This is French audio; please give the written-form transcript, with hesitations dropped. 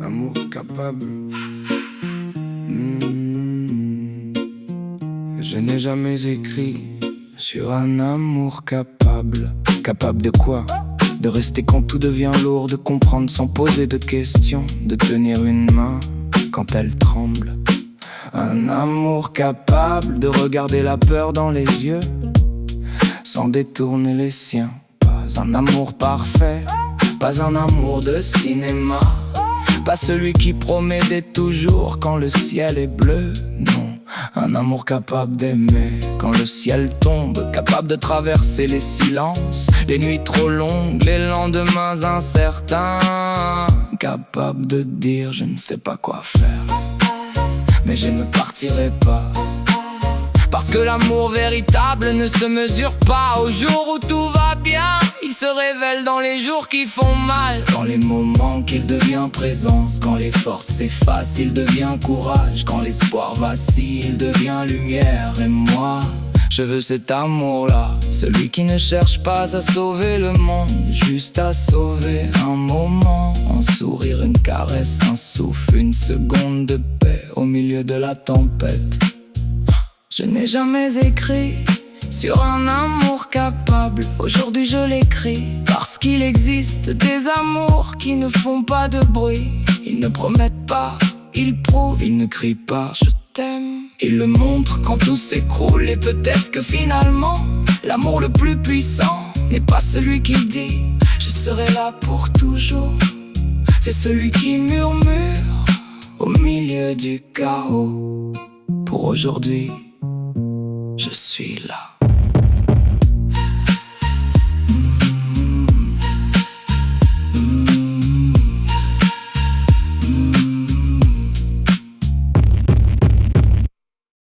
amour capable. Je n'ai jamais écrit sur un amour capable. Capable de quoi? De rester quand tout devient lourd, de comprendre sans poser de questions, de tenir une main quand elle tremble. Un amour capable de regarder la peur dans les yeux sans détourner les siens. Pas un amour parfait, pas un amour de cinéma, pas celui qui promet d'être toujours quand le ciel est bleu. Non, un amour capable d'aimer quand le ciel tombe, capable de traverser les silences, les nuits trop longues, les lendemains incertains, capable de dire je ne sais pas quoi faire, mais je ne partirai pas. Parce que l'amour véritable ne se mesure pas au jour où tout va bien. Il se révèle dans les jours qui font mal, dans les moments qu'il devient présence. Quand les forces s'effacent, il devient courage. Quand l'espoir vacille, il devient lumière. Et moi, je veux cet amour-là, celui qui ne cherche pas à sauver le monde, juste à sauver un moment. Un sourire, une caresse, un souffle, une seconde de paix au milieu de la tempête. Je n'ai jamais écrit sur un amour capable. Aujourd'hui je l'écris parce qu'il existe des amours qui ne font pas de bruit. Ils ne promettent pas, ils prouvent, ils ne crient pas je t'aime. Ils le montrent quand tout s'écroule. Et peut-être que finalement l'amour le plus puissant n'est pas celui qui dit je serai là pour toujours. C'est celui qui murmure au milieu du chaos. Pour aujourd'hui, je suis là.